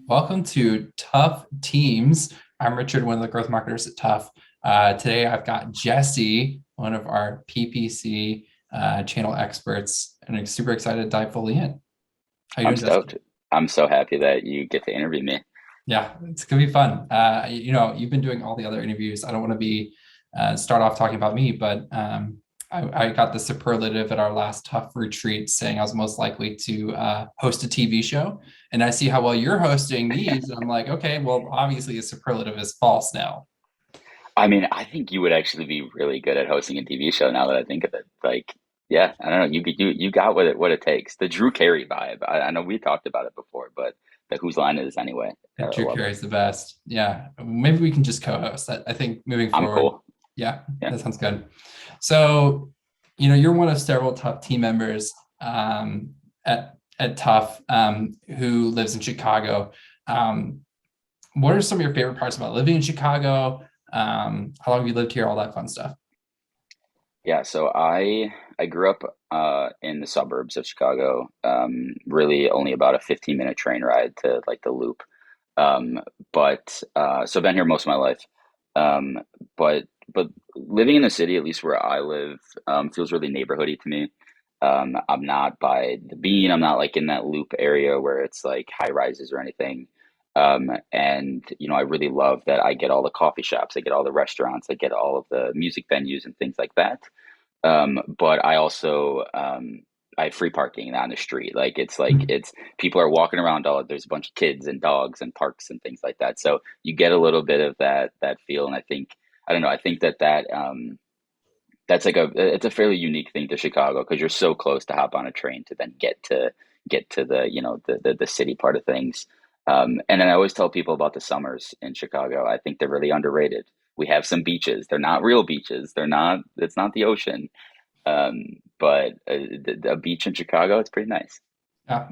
Welcome to Tuff Teams. I'm Richard, one of the growth marketers at Tuff. Today I've got Jesse, one of our PPC channel experts, and I'm super excited to dive fully in. How you I'm doing, Jesse? stoked. I'm so happy that you get to interview me. Yeah, it's gonna be fun. You've been doing all the other interviews. I don't want to be start off talking about me, but I got the superlative at our last Tough retreat saying I was most likely to host a TV show. And I see how well you're hosting these. And I'm like, okay, well, obviously a superlative is false now. I mean, I think you would actually be really good at hosting a TV show now that I think of it. Like, yeah, I don't know. You got what it takes. The Drew Carey vibe. I know we talked about it before, but the whose line it is anyway. I Drew love it. Carey's the best. Yeah, maybe we can just co-host. I think moving I'm forward, cool. yeah, Yeah. that sounds good. So, you're one of several Tough team members at Tough who lives in Chicago. Um, what are some of your favorite parts about living in Chicago? How long have you lived here? All that fun stuff. Yeah, so I grew up in the suburbs of Chicago. Really only about a 15-minute train ride to like the Loop. Um, but so I've been here most of my life. Um, but living in the city, at least where I live, feels really neighborhoody to me. I'm not by the Bean. I'm not like in that Loop area where it's like high rises or anything. And I really love that I get all the coffee shops, I get all the restaurants, I get all of the music venues and things like that. But I also I have free parking on the street. It's people are walking around all there's a bunch of kids and dogs and parks and things like that. So you get a little bit of that feel, and I don't know, I think that's like it's a fairly unique thing to Chicago because you're so close to hop on a train to then get to the city part of things. And then I always tell people about the summers in Chicago. I think they're really underrated. We have some beaches. They're not real beaches. They're not. It's not the ocean. But a beach in Chicago, it's pretty nice.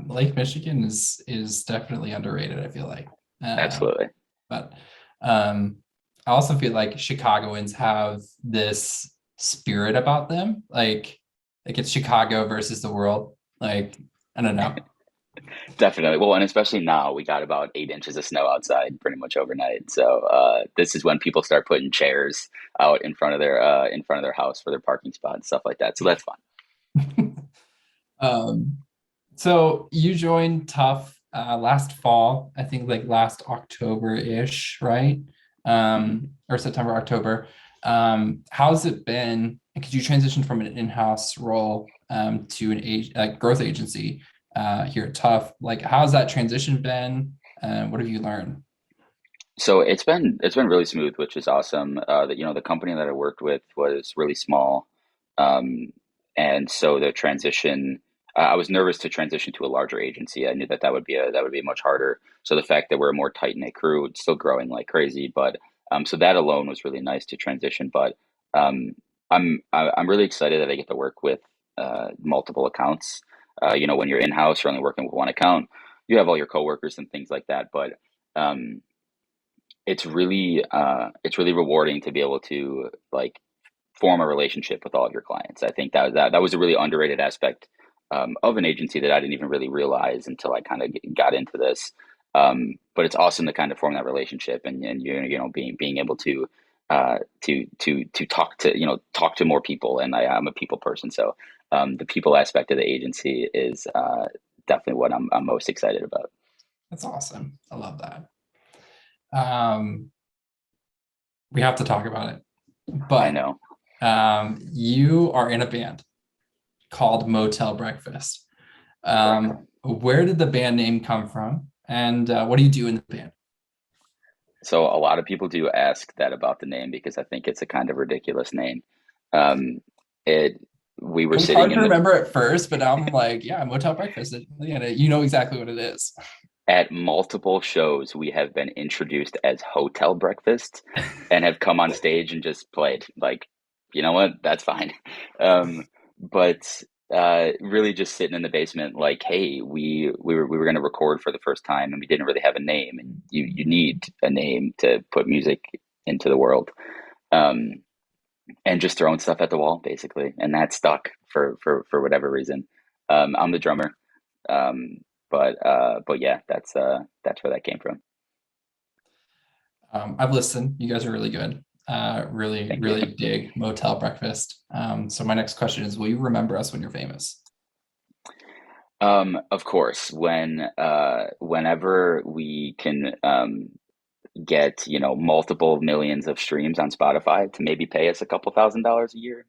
Lake Michigan is definitely underrated, I feel like. Um, Absolutely. but um, I also feel like Chicagoans have this spirit about them, like it's Chicago versus the world. Like, I don't know. Definitely. Well, and especially now, we got about 8 inches of snow outside pretty much overnight. So this is when people start putting chairs out in front of their house for their parking spot and stuff like that. So that's fun. Um, so you joined Tough last fall, I think like last October-ish, right? Mhm. Or September, October. How's it been? Because you transitioned from an in-house role to growth agency here at Tough. Like, how's that transition been? What have you learned? So it's been really smooth, which is awesome. The company that I worked with was really small, um, and so the transition. I was nervous to transition to a larger agency. I knew that would be much harder. So the fact that we're a more tight knit crew, it's still growing like crazy, but so that alone was really nice to transition. But um, I'm really excited that I get to work with multiple accounts. When you're in house, you're only working with one account. You have all your coworkers and things like that, but um, it's really rewarding to be able to like form a relationship with all of your clients. I think that was a really underrated aspect of an agency that I didn't even really realize until I kind of got into this. But it's awesome to kind of form that relationship and being able to talk to more people. And I'm a people person, so the people aspect of the agency is definitely what I'm most excited about. That's awesome. I love that. Um, we have to talk about it, I but know. you are in a band called Motel Breakfast. Correct. Where did the band name come from? And what do you do in the band? So a lot of people do ask that about the name because I think it's a kind of ridiculous name. Um, it we were It was sitting hard to in the remember at first, but now I'm like, yeah, Motel Breakfast. Yeah, you know exactly what it is. at multiple shows we have been introduced as hotel breakfast and have come on stage and just played. Like, you know what? That's fine. But really just sitting in the basement, like, hey, we were going to record for the first time and we didn't really have a name, and you need a name to put music into the world. Um, and just throwing stuff at the wall basically, and that stuck for whatever reason. I'm the drummer, um, But yeah, that's where that came from. I've listened. You guys are really good. Really, Thank you. really dig Motel Breakfast. So my next question is, will you remember us when you're famous? Of course, whenever we can get, multiple millions of streams on Spotify to maybe pay us a couple $1,000s a year,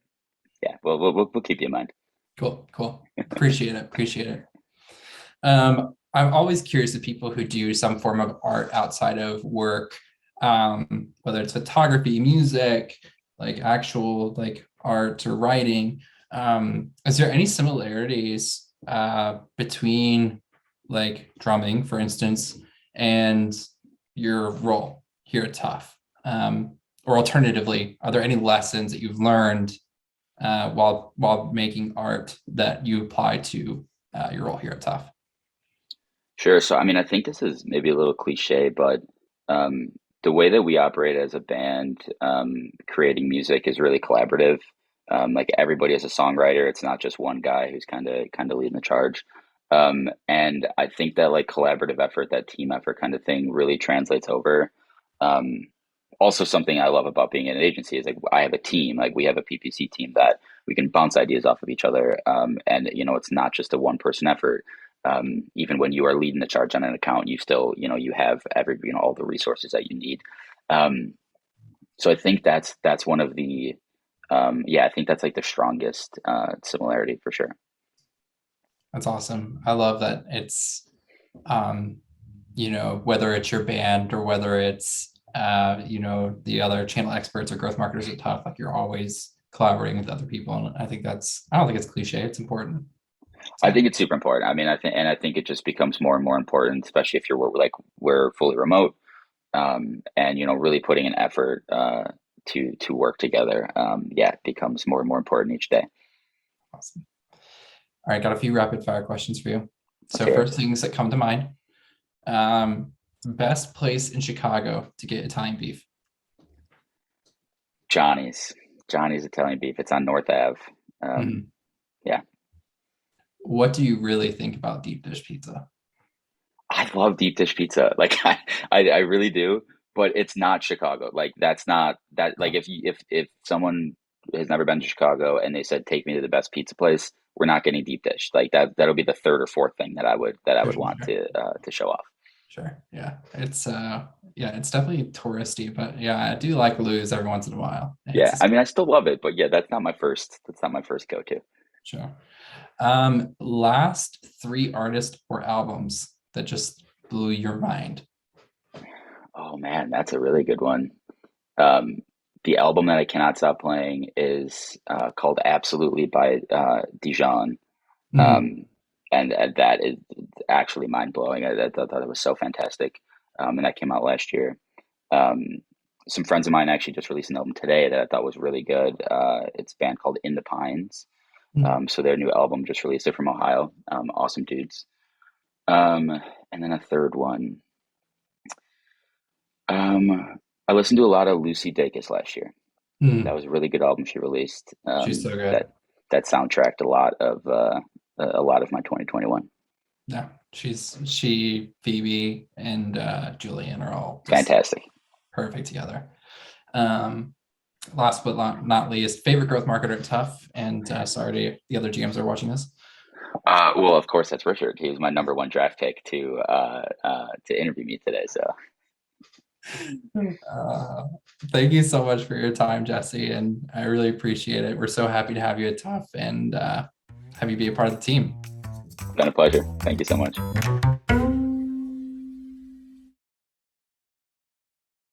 yeah, we'll keep you in mind. Cool, cool. Appreciate it. Appreciate it. I'm always curious to people who do some form of art outside of work, whether it's photography, music, like actual like art or writing. Is there any similarities between like drumming, for instance, and your role here at Tuff? Or alternatively, are there any lessons that you've learned while making art that you apply to your role here at Tuff? Sure. So, I mean, I think this is maybe a little cliche, but um, the way that we operate as a band, creating music is really collaborative. Like everybody is a songwriter. It's not just one guy who's kind of leading the charge. And I think that like collaborative effort, that team effort kind of thing, really translates over. Um, Also, something I love about being in an agency is like I have a team. Like we have a PPC team that we can bounce ideas off of each other, and it's not just a one person effort. Even when you are leading the charge on an account, you still, you have all the resources that you need. Um, so I think that's one of the, yeah, I think that's like the strongest similarity for sure. That's awesome. I love that it's, um, whether it's your band or whether it's, the other channel experts or growth marketers at Tough, like you're always collaborating with other people. And I don't think it's cliche. It's important. I So think it's super important. I mean, I think it just becomes more and more important, especially if we're fully remote, and really putting an effort to work together. Yeah, it becomes more and more important each day. awesome. All right, got a few rapid fire questions for you. Let's So hear it. first things that come to mind, um, best place in Chicago to get Italian beef. Johnny's Johnny's Italian Beef. It's on North Ave. Um, Mhm. yeah, What do you really think about deep dish pizza? I love deep dish pizza. Like I really do. But it's not Chicago. Like that's not that. Like No, if someone has never been to Chicago and they said take me to the best pizza place, we're not getting deep dish. Like that'll be the third or fourth thing that I for would want sure. to show off. Sure. Yeah, it's definitely touristy, but yeah, I do like Lou's every once in a while. It hits Yeah, the I spot. mean I still love it, but yeah, that's not my first go-to. Sure. Last three artists or albums that just blew your mind. Oh man, that's a really good one. Um, the album that I cannot stop playing is called Absolutely by Dijon. Mhm. Um, and that is actually mind blowing. I thought it was so fantastic. And that came out last year. Um, some friends of mine actually just released an album today that I thought was really good. It's a band called In the Pines. Mhm. So their new album just released. They're from Ohio. Awesome dudes. Um, and then a third one. I listened to a lot of Lucy Dacus last year. That Mhm. was a really good album she released. She's so good. That soundtracked a lot of my 2021. Yeah, Phoebe, and Julian are all just Fantastic. perfect together. Um, Last but not least, favorite growth marketer at Tough, and sorry the other GMs are watching this. Well, of course, that's Richard. He was my number one draft pick to interview me today. So Uh, Thank you so much for your time, Jesse, and I really appreciate it. We're so happy to have you at Tough and have you be a part of the team. it's been a pleasure. Thank you so much.